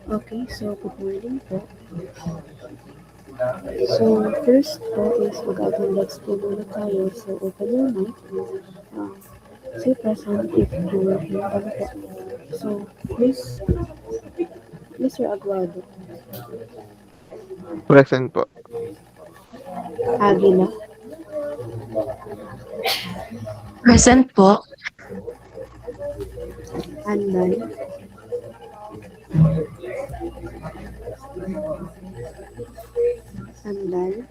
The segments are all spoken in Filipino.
Okay, so good morning po. So first po is mag-attendance po muna tayo. So open your mic. Uh, Say present if you will hear ano po. So please, Mr. Aguado, Present po. Aguila, Present po. Anday, Anday,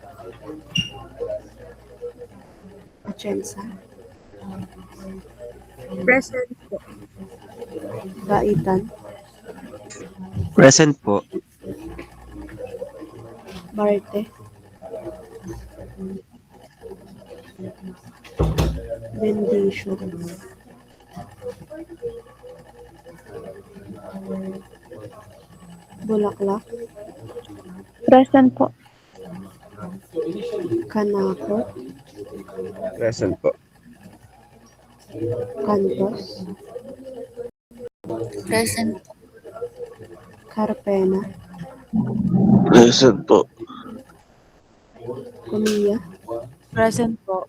Atienza, Present po. Baitan, Present po. Barte, Bendition, Bulaklak, Present po. Kanako, Present po. Cantos, Present po. Carpena, Present po. Kumiya, Present po.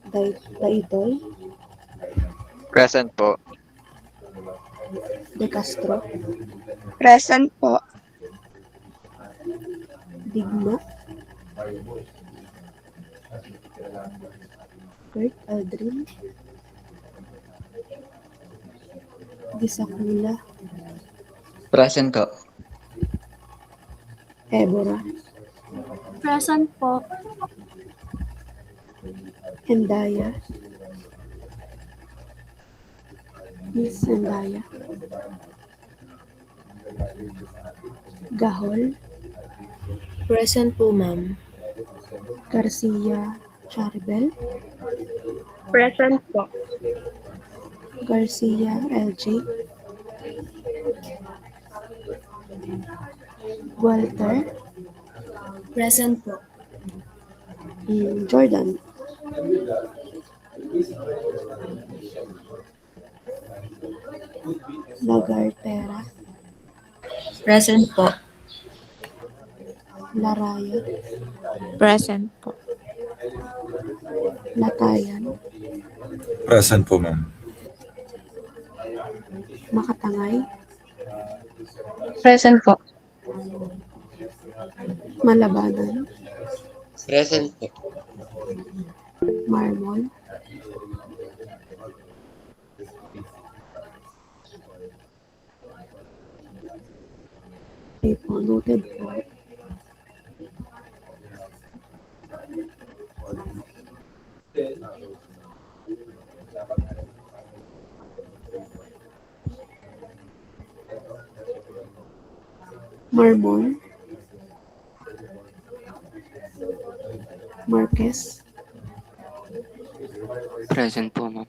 Daitoy, Present po. De Castro, Present po. Digma, Kurt Aldrin, Gisakula, Present po. Ebora, Present po. Endaya, Miss Endaya, Gahol, Present po, ma'am. Garcia Charbel, Present po. Garcia LJ, Walter, Present po. Jordan, Lagartera, Present po. Laraya, Present po. Latayan, Present po, ma'am. Makatangay, Present po. Malabanan, Present po. Marmol, okay po, noted po. Marmol, Marquez, Present po, ma'am.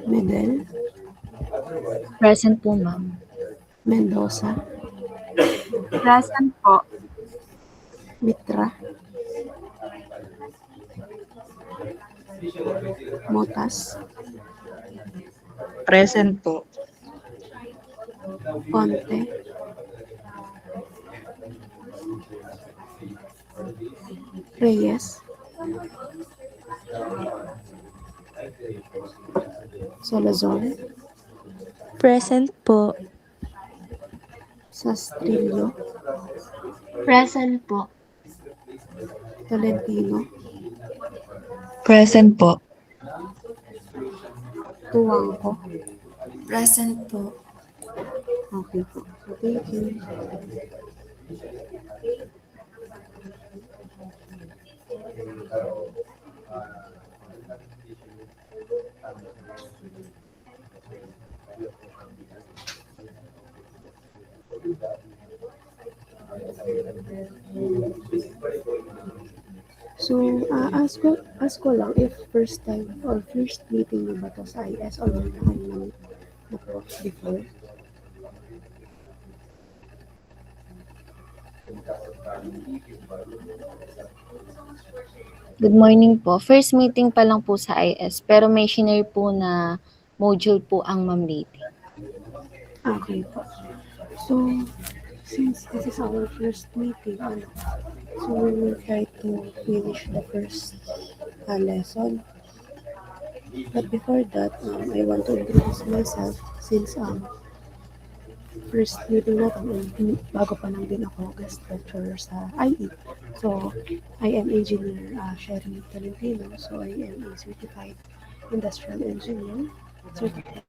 Medel, Present po, ma'am. Mendoza, Present po. Mitra, Motas, Present po. Ponte, Reyes, Salazar, Present po. Sastrillo, Present po. Tolentino, Present po. Tuwangko. Present po. Okay po. So, thank you. So, ask ko lang if first time or first meeting niyo ba to sa IS or may na kayo na-approach before? Good morning po. First meeting pa lang po sa IS, pero may shinare po na module po ang Ma'am Lady. Okay po. So, since this is our first meeting, so we will try to finish the first lesson. But before that, I want to introduce myself since first meeting natin, bago pa lang din ako guest lecturer sa IE. So, I am Engineer Sherry Tolentino. So, I am a certified industrial engineer, certified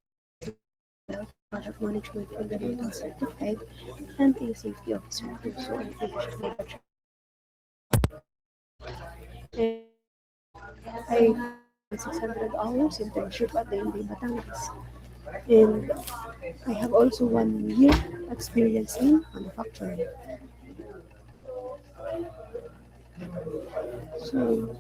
project management fundamental certified, and a safety officer too. So, I finished my bachelor. And I 600 hours internship at the MD Batangas. And I have also 1 year experience in manufacturing. So,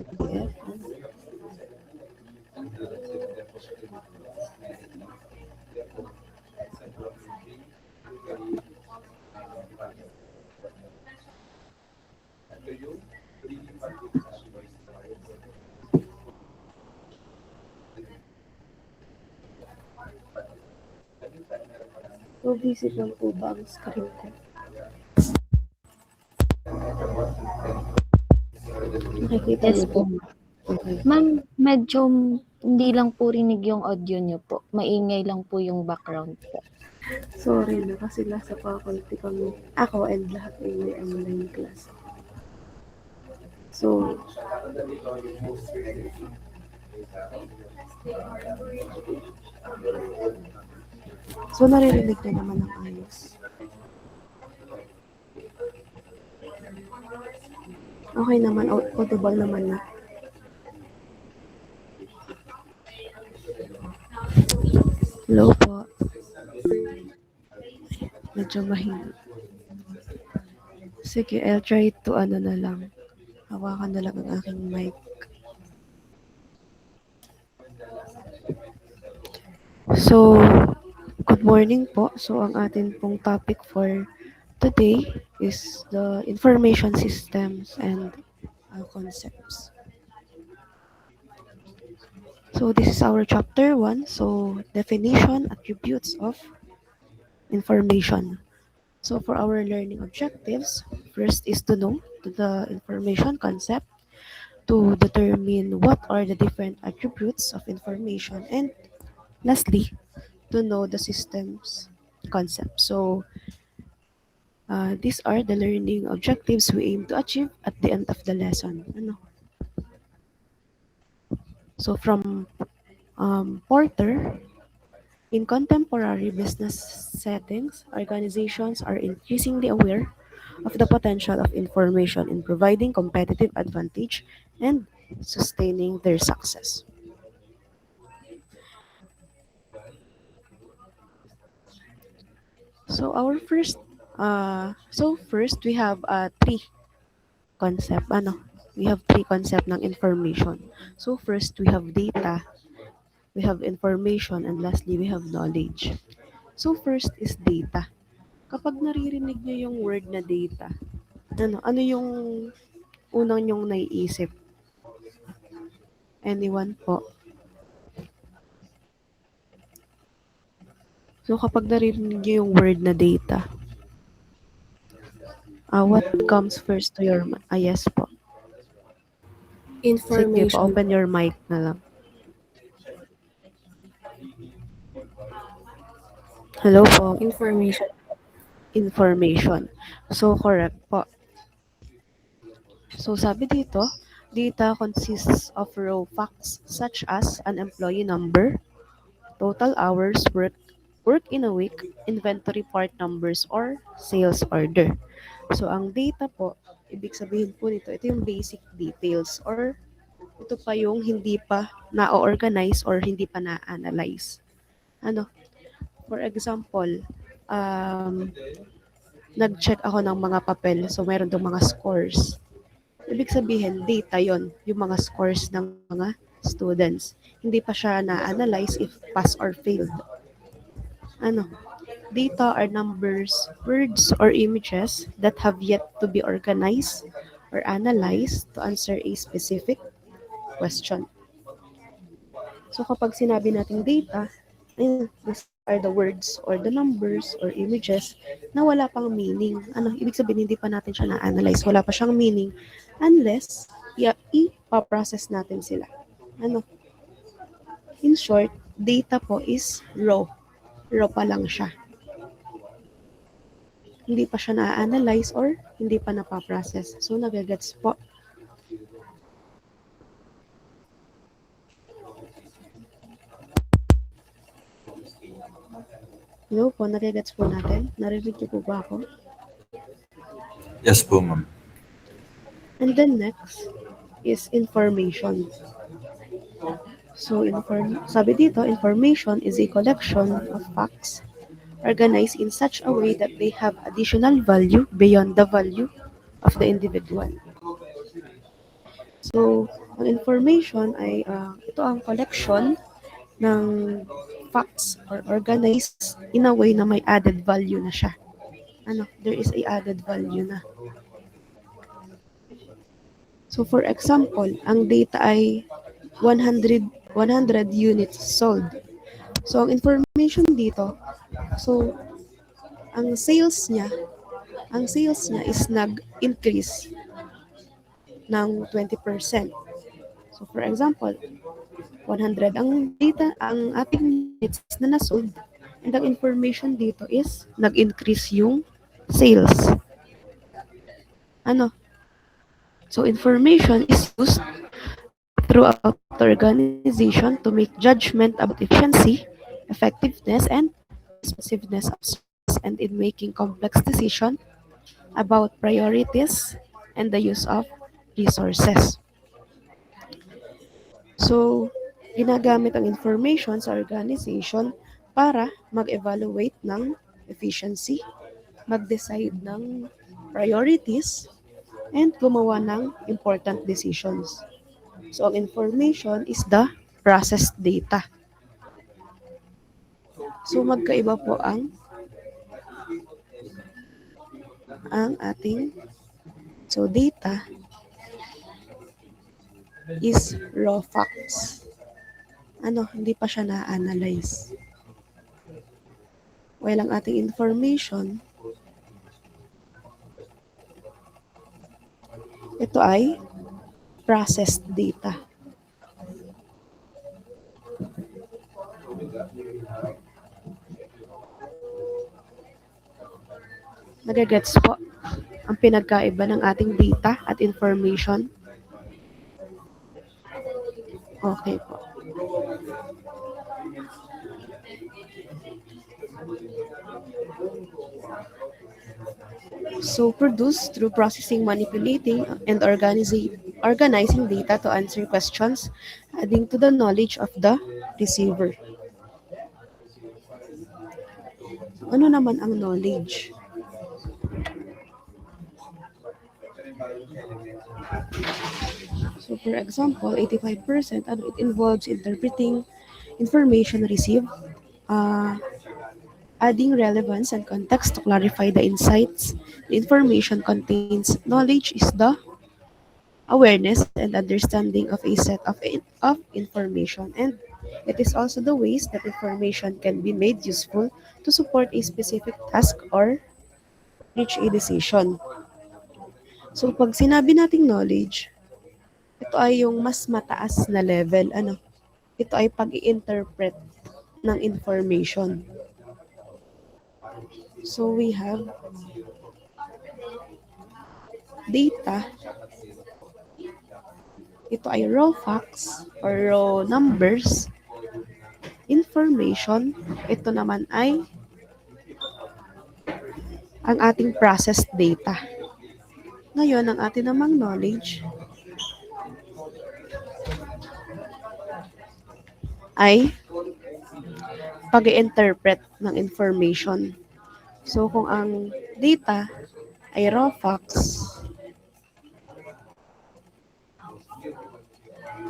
PDF. So, visit lang po ba ang screen ko? Nakikita Yes niyo po? po. Okay. Ma'am, medyo hindi lang po rinig yung audio niyo po. Maingay lang po yung background po. Sorry na kasi nasa faculty kami. Ako and lahat ay may online class. So, naririnig niyo naman ng ayos. Okay naman, audible naman na. Hello po. Medyo mahina. Sige, I'll try to na lang. Hawakan na lang ang aking mic. So, good morning po. So, ang atin pong topic for today is the information systems and concepts. So, this is our chapter 1. So, definition, attributes of information. So, for our learning objectives, first is to know the information concept, to determine what are the different attributes of information, and lastly, to know the systems concept. So, these are the learning objectives we aim to achieve at the end of the lesson. So, from Porter, in contemporary business settings, organizations are increasingly aware of the potential of information in providing competitive advantage and sustaining their success. So our first, first we have three concept. We have three concept ng information. So first we have data, we have information, and lastly we have knowledge. So first is data. Kapag naririnig niyo yung word na data, ano yung unang nyong naiisip? Anyone po? So kapag naririnig niyo yung word na data, what comes first to your mind? Yes po. Sige po, open your mic na lang. Hello po. Information. So, correct po. So, sabi dito, data consists of raw facts such as an employee number, total hours work in a week, inventory part numbers, or sales order. So, ang data po, ibig sabihin po nito, ito yung basic details or ito pa yung hindi pa na-organize or hindi pa na-analyze. For example, nag-check ako ng mga papel. So, meron doon mga scores. Ibig sabihin, data yon yung mga scores ng mga students. Hindi pa siya na-analyze if pass or failed. Data are numbers, words, or images that have yet to be organized or analyzed to answer a specific question. So kapag sinabi nating data, ayun, these are the words or the numbers or images na wala pang meaning. Ano, ibig sabihin hindi pa natin siya na-analyze, wala pa siyang meaning unless i-process natin sila. Ano? In short, data po is raw. Raw pa lang siya. Hindi pa siya na-analyze or hindi pa napaprocess. So, nagagets po. Hello po, nagagets po natin? Narinig niyo po ba ako? Yes po, ma'am. And then next is information. So, sabi dito, information is a collection of facts organized in such a way that they have additional value beyond the value of the individual. So, ang information ay ito ang collection ng facts or organized in a way na may added value na siya. Ano, there is a added value na. So for example, ang data ay 100 units sold. So ang information dito, so ang sales niya is nag-increase ng 20%. So for example, 100 ang data, ang ating units na nasold, and ang information dito is nag-increase yung sales. Ano? So information is used throughout the organization to make judgment about efficiency, effectiveness, and responsiveness of service, and in making complex decisions about priorities and the use of resources. So, ginagamit ang information sa organization para mag-evaluate ng efficiency, mag-decide ng priorities, and gumawa ng important decisions. So, ang information is the processed data. So, magkaiba po ang ating data is raw facts. Ano, hindi pa siya na-analyze. While ang ating information, ito ay processed data. Nagagets po ang pinagkaiba ng ating data at information? Okay po. So, produced through processing, manipulating, and organizing data to answer questions, adding to the knowledge of the receiver. Ano naman ang knowledge? So, for example, 85%, it involves interpreting information received, adding relevance and context to clarify the insights. The information contains knowledge is the awareness and understanding of a set of information, and it is also the ways that information can be made useful to support a specific task or reach a decision. So, pag sinabi nating knowledge, ito ay yung mas mataas na level. Ano? Ito ay pag-i-interpret ng information. So, we have data. Ito ay raw facts or raw numbers. Information, ito naman ay ang ating processed data. Ngayon, ang ating namang knowledge ay pag-i-interpret ng information. So, kung ang data ay raw facts,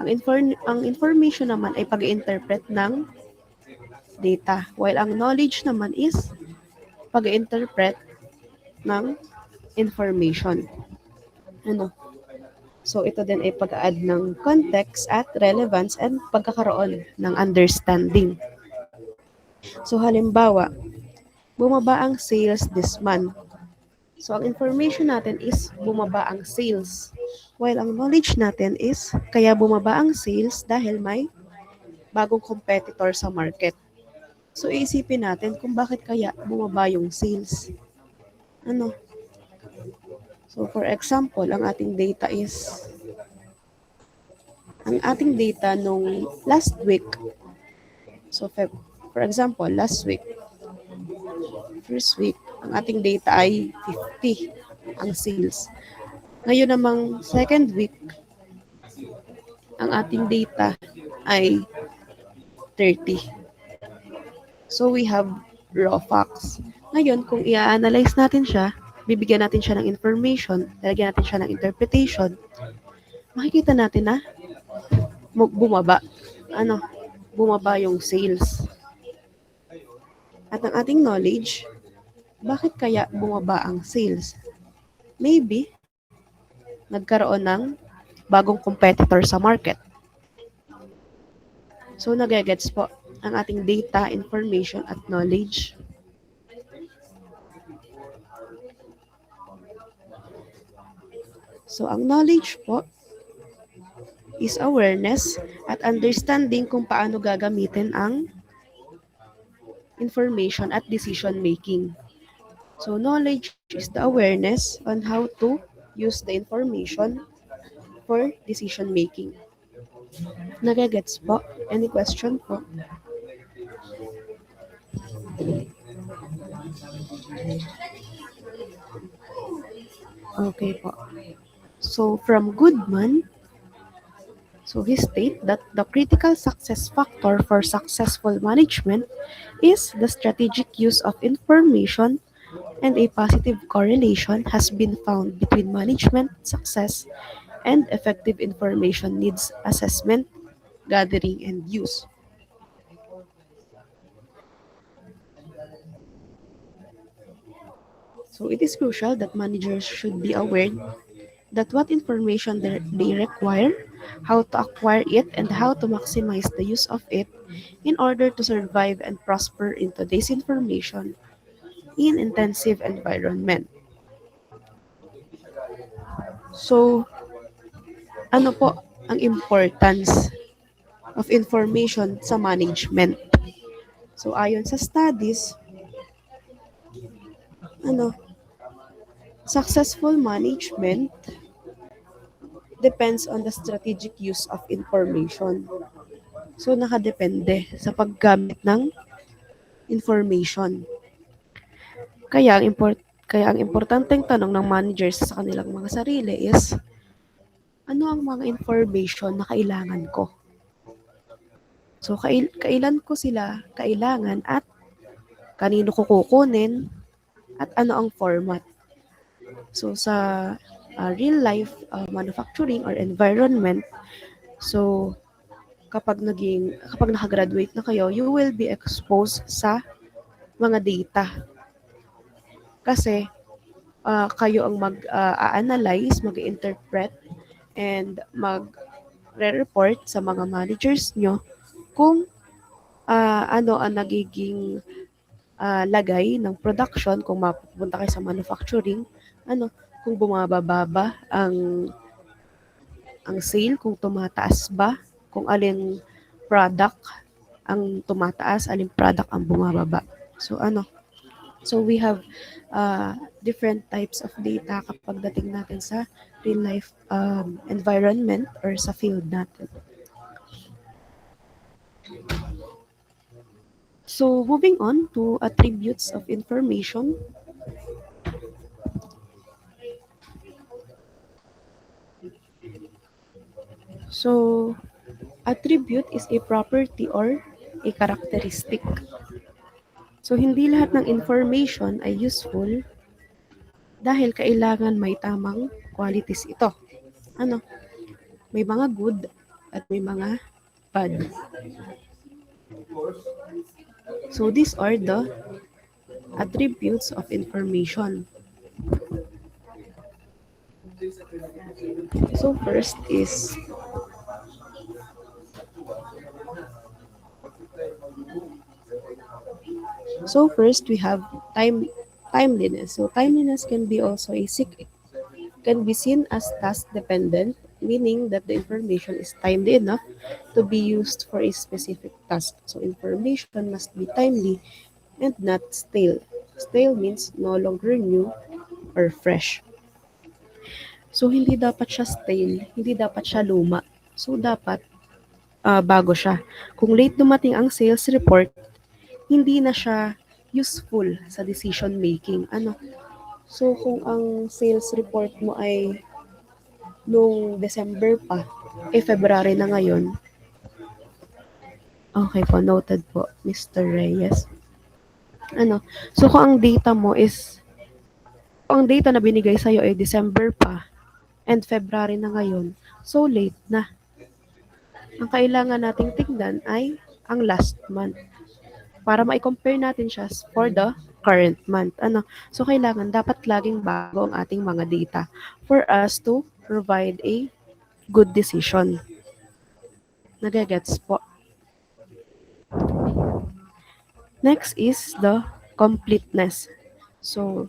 ang information naman ay pag-i-interpret ng data, while ang knowledge naman is pag-interpret ng information. Ano? So, ito din ay pag-add ng context at relevance and pagkakaroon ng understanding. So, halimbawa, bumaba ang sales this month. So, ang information natin is bumaba ang sales. While ang knowledge natin is kaya bumaba ang sales dahil may bagong competitor sa market. So, iisipin natin kung bakit kaya bumaba yung sales. Ano? So, for example, ang ating data nung last week. So, for example, last week, first week, ang ating data ay 50 ang sales. Ngayon namang second week, ang ating data ay 30. So, we have raw facts. Ngayon, kung i-analyze natin siya, bibigyan natin siya ng information, lalagyan natin siya ng interpretation, makikita natin na bumaba. Bumaba yung sales. At ang ating knowledge, bakit kaya bumaba ang sales? Maybe, nagkaroon ng bagong competitor sa market. So, nagagets po ang ating data, information, at knowledge. So, ang knowledge po is awareness at understanding kung paano gagamitin ang information at decision making. So, knowledge is the awareness on how to use the information for decision making. Nagagets po? Any question po? Okay po. So, from Goodman, so he state that the critical success factor for successful management is the strategic use of information, and a positive correlation has been found between management success and effective information needs assessment, gathering, and use. So it is crucial that managers should be aware that what information they require, how to acquire it, and how to maximize the use of it in order to survive and prosper in today's information in intensive environment. So, ano po ang importance of information sa management? So, ayon sa studies, successful management depends on the strategic use of information. So, nakadepende sa paggamit ng information. Kaya ang importanteng tanong ng managers sa kanilang mga sarili is, ano ang mga information na kailangan ko? So, kailan ko sila kailangan at kanino ko kukunin at ano ang format? So, sa real life manufacturing or environment, so kapag nakagraduate na kayo, you will be exposed sa mga data. Kasi kayo ang mag-analyze, mag-interpret, and mag-report sa mga managers nyo kung ano ang nagiging lagay ng production, kung mapupunta kayo sa manufacturing, kung bumababa ba ang sale, kung tumataas ba, kung alin product ang tumataas, alin product ang bumababa. So we have different types of data kapag dating natin sa real life environment or sa field natin. So moving on to attributes of information. So attribute is a property or a characteristic. So, hindi lahat ng information ay useful dahil kailangan may tamang qualities ito. May mga good at may mga bad. So, these are the attributes of information. So first we have timeliness. So timeliness can be also can be seen as task dependent, meaning that the information is timely enough to be used for a specific task. So information must be timely and not stale. Stale means no longer new or fresh. So hindi dapat siya stale, hindi dapat siya luma. So dapat bago siya. Kung late dumating ang sales report, hindi na siya useful sa decision making. So kung ang sales report mo ay nung December pa, February na ngayon. Okay po, noted po, Mr. Reyes. So kung ang data mo is, ang data na binigay sa'yo ay December pa, and February na ngayon, so late na. Ang kailangan nating tignan ay ang last month para ma-compare natin siya for the current month. So kailangan dapat laging bago ang ating mga data for us to provide a good decision. Nagagets po. Next is the completeness. So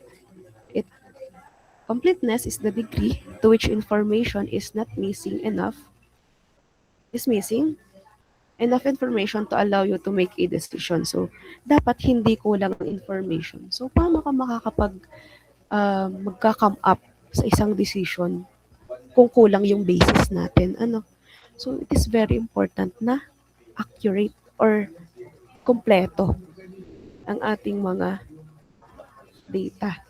completeness is the degree to which information is missing enough information to allow you to make a decision. So, dapat hindi kulang ang information. So, paano ka magka-come up sa isang decision kung kulang yung basis natin? So, it is very important na accurate or kompleto ang ating mga data.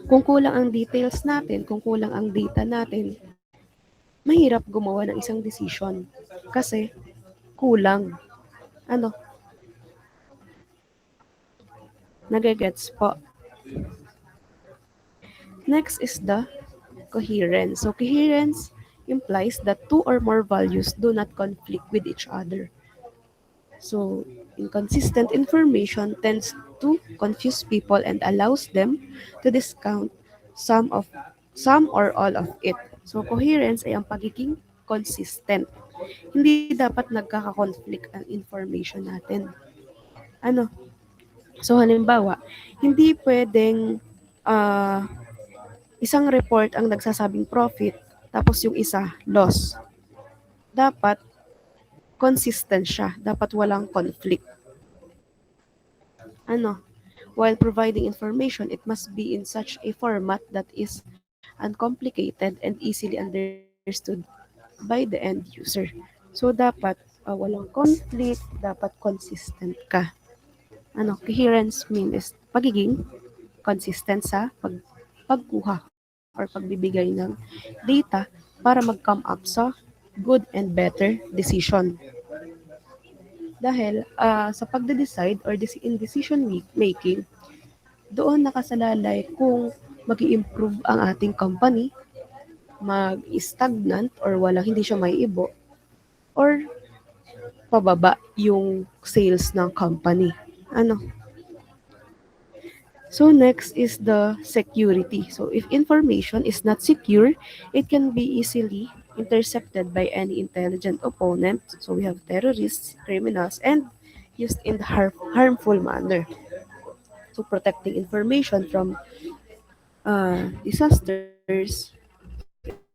Kung kulang ang details natin, kung kulang ang data natin, mahirap gumawa ng isang decision kasi kulang. Nagagets po. Next is the coherence. So coherence implies that two or more values do not conflict with each other. So inconsistent information tends to confuse people and allows them to discount some or all of it. So coherence ay ang pagiging consistent. Hindi dapat nagkaka-conflict ang information natin. So halimbawa, hindi pwedeng isang report ang nagsasabing profit tapos yung isa loss. Dapat consistent siya. Dapat walang conflict. While providing information, it must be in such a format that is uncomplicated and easily understood by the end user. So, dapat walang conflict, dapat consistent ka. Coherence means pagiging consistent sa pagkuha or pagbibigay ng data para mag-come up sa good and better decision. Dahil sa pagde-decide or in decision making, doon nakasalalay kung mag-i-improve ang ating company, mag-stagnant or hindi siya maiibo, or pababa yung sales ng company. So next is the security. So if information is not secure, it can be easily intercepted by any intelligent opponent. So we have terrorists, criminals, and used in the harmful manner. So protecting information from disasters,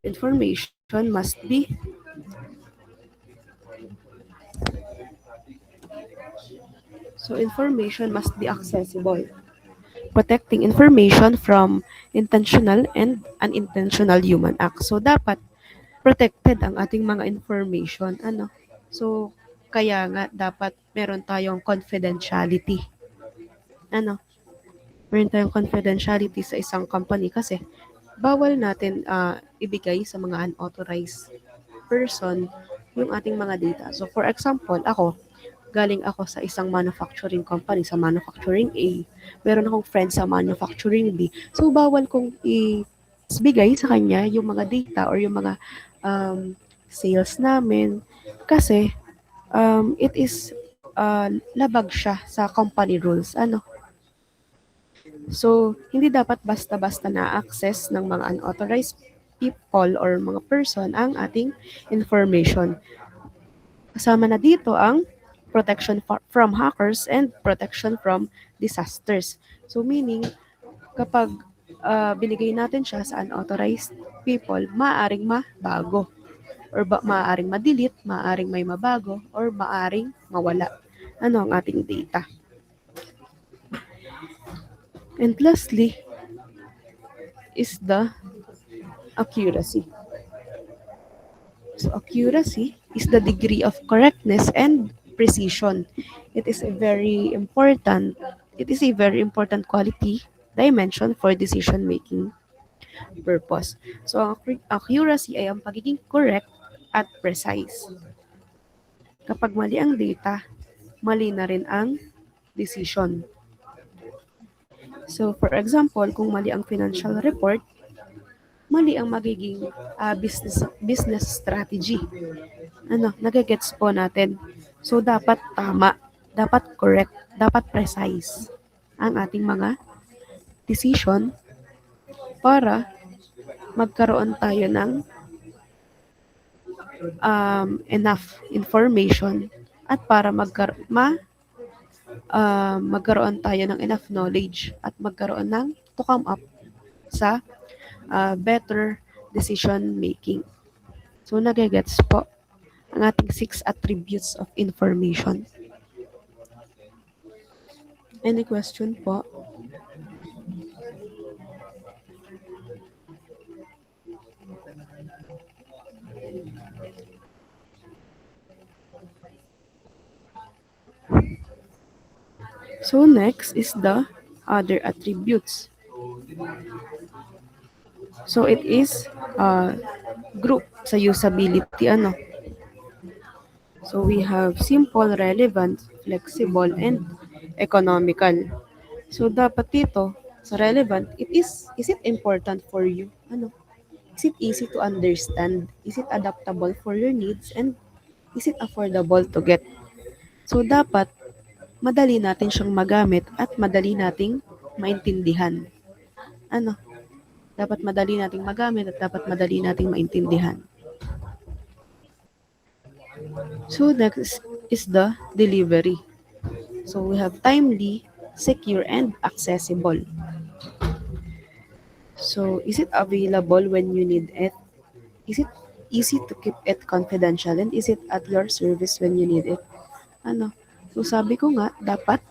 information must be accessible. Protecting information from intentional and unintentional human acts. So dapat protected ang ating mga information. So kaya nga dapat meron tayong confidentiality. Meron tayong confidentiality sa isang company kasi bawal natin ibigay sa mga unauthorized person yung ating mga data. So for example, galing ako sa isang manufacturing company, sa manufacturing A. Meron akong friend sa manufacturing B. So bawal kong ibigay sa kanya yung mga data or yung mga sales namin kasi it is labag siya sa company rules. So, hindi dapat basta-basta na-access ng mga unauthorized people or mga person ang ating information. Kasama na dito ang protection from hackers and protection from disasters. So, meaning, kapag binigay natin siya sa unauthorized people, maaaring mabago or maaaring ma-delete, maaaring may mabago, or maaaring mawala ang ating data. And lastly is the accuracy. So accuracy is the degree of correctness and precision. It is a very important quality dimension for decision making purpose. So ang accuracy ay ang pagiging correct at precise. Kapag mali ang data, mali na rin ang decision. So, for example, kung mali ang financial report, mali ang magiging business strategy. Nagagets po natin. So, dapat tama, dapat correct, dapat precise ang ating mga decision para magkaroon tayo ng enough information at para magkaroon tayo ng enough knowledge at magkaroon ng to come up sa better decision making. So, nagagets po ang ating 6 attributes of information. Any question po? So next is the other attributes. So it is group sa usability. So we have simple, relevant, flexible, and economical. So dapat dito sa relevant, is it important for you? Is it easy to understand? Is it adaptable for your needs? And is it affordable to get? So dapat madali natin siyang magamit at madali nating maintindihan. Dapat madali nating magamit at dapat madali nating maintindihan. So next is the delivery. So we have timely, secure, and accessible. So is it available when you need it? Is it easy to keep it confidential? And is it at your service when you need it? So sabi ko nga, dapat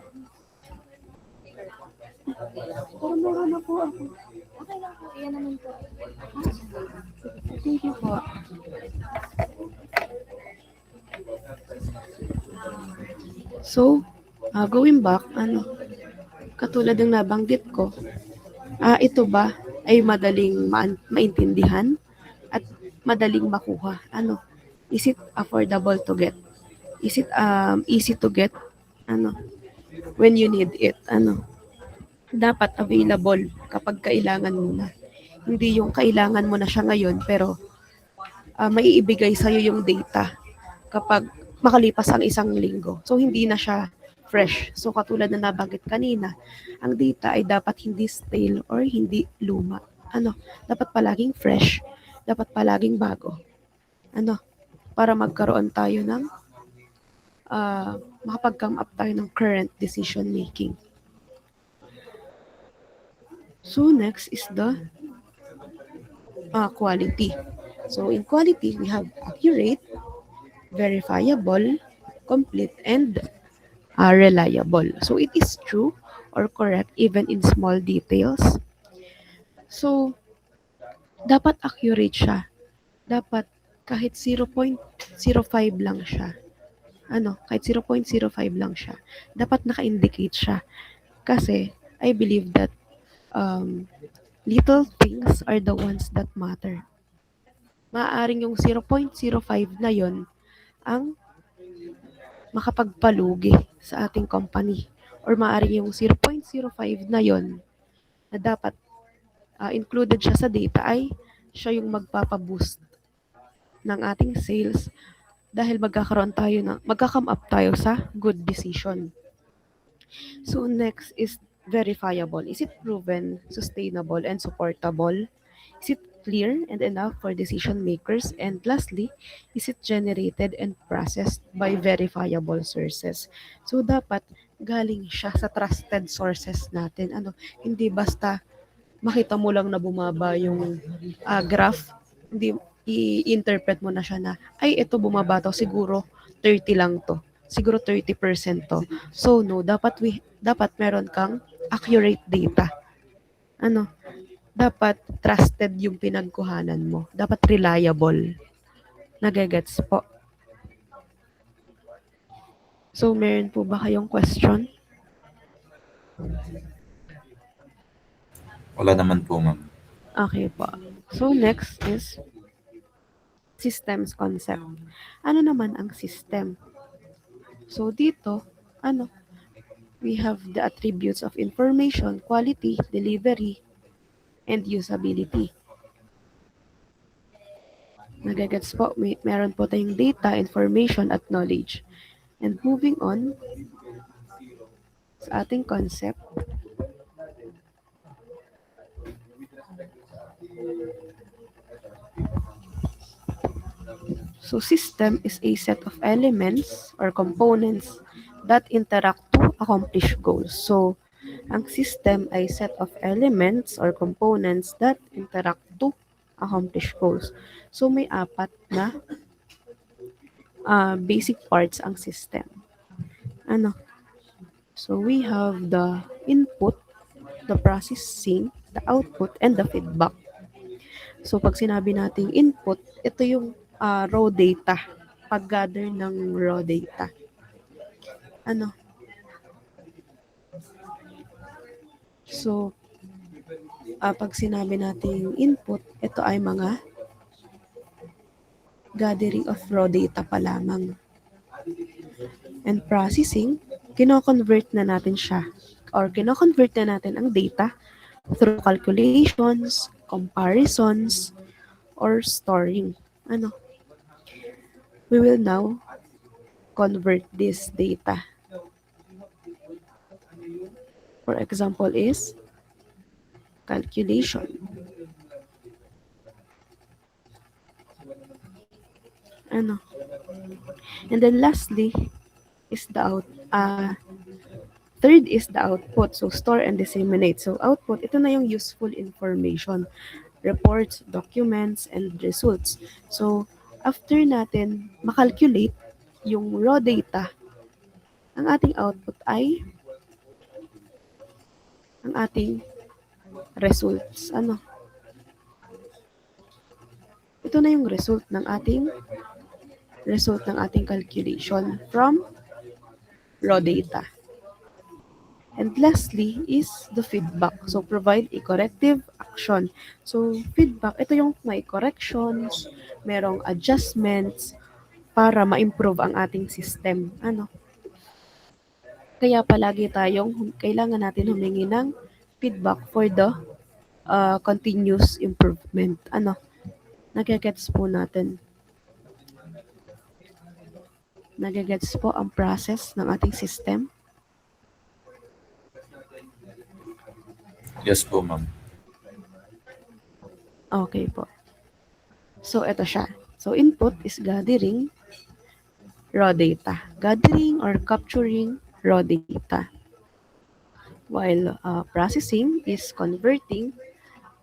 mura na po ako. Okay lang po, yan naman po. Thank you po. So, going back, katulad ng nabanggit ko, ito ba ay madaling maintindihan at madaling makuha? Is it affordable to get? Is it easy to get? When you need it? Dapat available kapag kailangan mo na. Hindi yung kailangan mo na siya ngayon, pero maiibigay sa'yo yung data kapag makalipas ang isang linggo. So, hindi na siya fresh. So, katulad na nabanggit kanina, ang data ay dapat hindi stale or hindi luma. Dapat palaging fresh. Dapat palaging bago. Para magkaroon tayo ng makapag-come up tayo ng current decision making. So next is the quality. So in quality, we have accurate, verifiable, complete, and reliable. So it is true or correct even in small details. So dapat accurate siya. Dapat kahit 0.05 lang siya. Kahit 0.05 lang siya. Dapat naka-indicate siya. Kasi I believe that little things are the ones that matter. Maaaring yung 0.05 na yon ang makapagpalugi sa ating company. Or maaaring yung 0.05 na yon na dapat included siya sa data ay siya yung magpapaboost ng ating sales dahil magka-come up tayo sa good decision. So next is verifiable. Is it proven, sustainable, and supportable? Is it clear and enough for decision makers? And lastly, is it generated and processed by verifiable sources? So dapat galing siya sa trusted sources natin. Hindi basta makita mo lang na bumaba yung graph, hindi i-interpret mo na siya na, ay, ito bumaba to, siguro 30 lang to. Siguro 30% to. So, no, dapat meron kang accurate data. Dapat trusted yung pinagkuhanan mo. Dapat reliable. Nagagets po. So, meron po ba kayong question? Wala naman po, ma'am. Okay po. So, next is systems concept. Ano naman ang system? So, dito, we have the attributes of information, quality, delivery, and usability. Nagagets po, meron po tayong data, information, at knowledge. And moving on sa ating concept, so system is a set of elements or components that interact to accomplish goals. So, ang system ay set of elements or components that interact to accomplish goals. So, may 4 na basic parts ang system. So, we have the input, the processing, the output, and the feedback. So, pag sinabi nating input, ito yung raw data. Pag-gather ng raw data. So, pag sinabi nating input, ito ay mga gathering of raw data pa lamang. And processing, kino-convert na natin siya or kino-convert na natin ang data through calculations, comparisons, or storing. We will now convert this data. For example is calculation. And then lastly is the third is the output. So store and disseminate. So output, ito na yung useful information, reports, documents, and results. So after natin makalculate yung raw data, ang ating output ay ang ating results. Ito na yung result ng ating calculation from raw data. And lastly is the feedback. So provide a corrective action. So feedback, ito yung may corrections, merong adjustments para ma-improve ang ating system. Kaya palagi kailangan natin humingi ng feedback for the continuous improvement. Nagagets po natin. Nagagets po ang process ng ating system. Yes po, ma'am. Okay po. So, ito siya. So, input is gathering raw data. Gathering or capturing raw data. While processing is converting,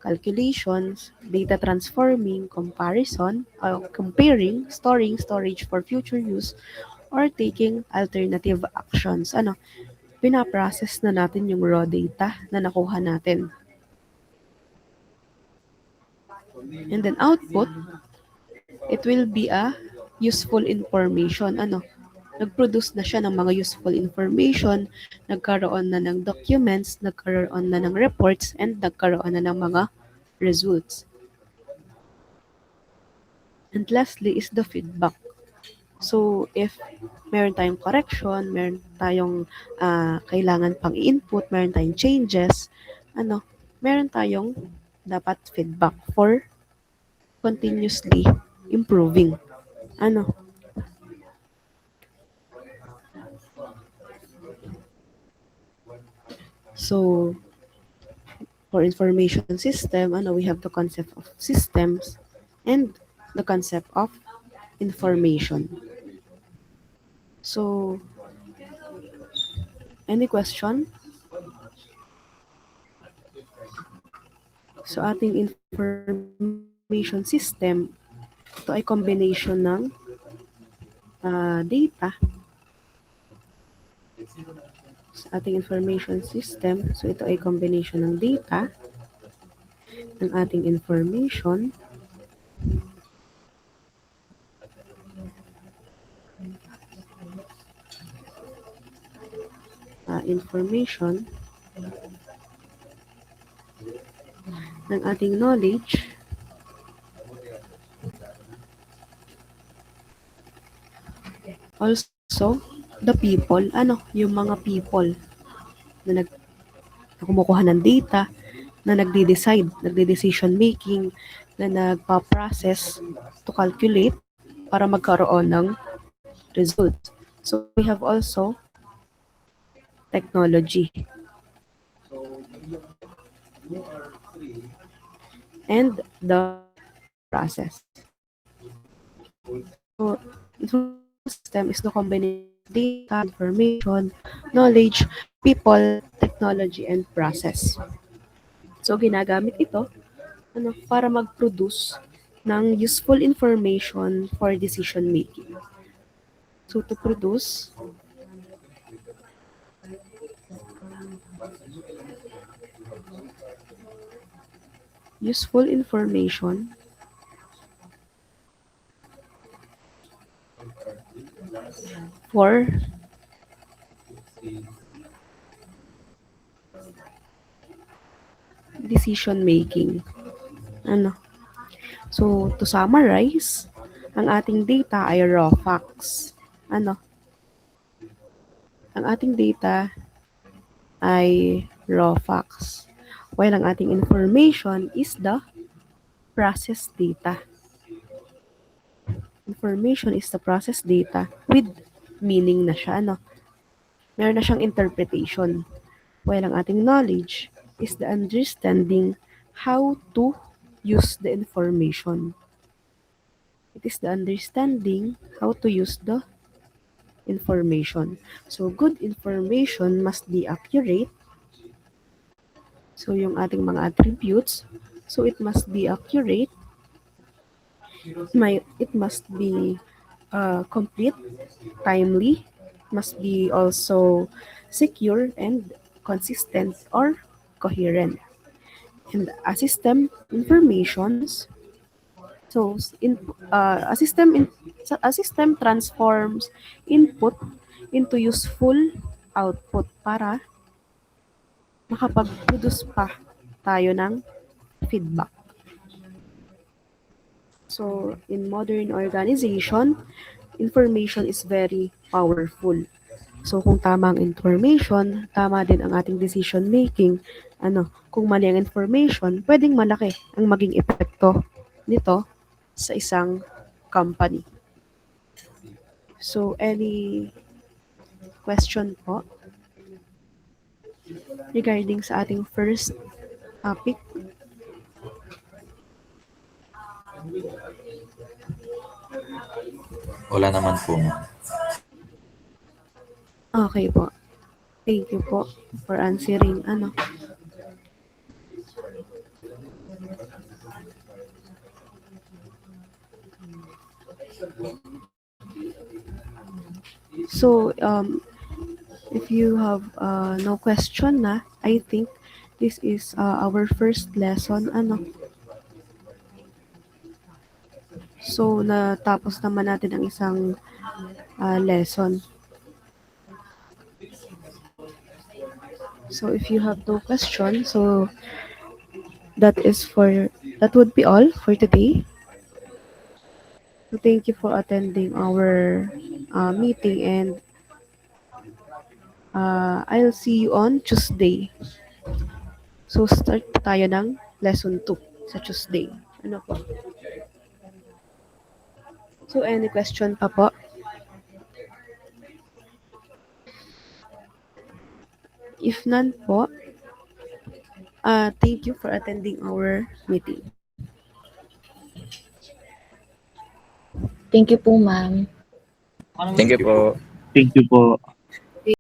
calculations, data transforming, comparison, comparing, storing, storage for future use, or taking alternative actions. Pinaprocess na natin yung raw data na nakuha natin. And then output, it will be a useful information. Nag-produce na siya ng mga useful information, nagkaroon na ng documents, nagkaroon na ng reports, and nagkaroon na ng mga results. And lastly is the feedback. So, if meron tayong correction, meron tayong kailangan pang i-input, meron tayong changes, meron tayong dapat feedback for continuously improving. So, for information system, we have the concept of systems and the concept of information. So, any question? So, ating information system, ito ay combination ng data. Sa ating information system, so ito ay combination ng data, ng ating information, information, ng ating knowledge, also the people, yung mga people na kumukuha ng data, na nagde-decision making, na nagpa-process to calculate para magkaroon ng results. So we have also technology. And the process. So, information system is the combination of data, information, knowledge, people, technology, and process. So, ginagamit ito para mag-produce ng useful information for decision making. So, to produce useful information for decision making. So, to summarize, ang ating data ay raw facts. Ang ating data ay raw facts. While ang ating information is the process data. Information is the process data with meaning na siya, Meron na siyang interpretation. While ang ating knowledge is the understanding how to use the information. It is the understanding how to use the information. So, good information must be accurate. So, yung ating mga attributes, so it must be accurate. It must be complete, timely, must be also secure and consistent or coherent. And a system informations, so a system transforms input into useful output para makapag-produce pa tayo ng feedback. So, in modern organization, information is very powerful. So, kung tama ang information, tama din ang ating decision making. Kung mali ang information, pwedeng malaki ang maging epekto nito sa isang company. So, any question po regarding sa ating first topic? Wala naman po, ma'am. Okay po. Thank you po for answering. So, if you have no question na, I think this is our first lesson. So, natapos naman natin ang isang lesson. So, if you have no question, so that would be all for today. So, thank you for attending our meeting, and I'll see you on Tuesday. So, start tayo ng lesson 2 sa Tuesday. Po? So, any question pa po? If none po, Thank you for attending our meeting. Thank you po, ma'am. Thank you po. Thank you po.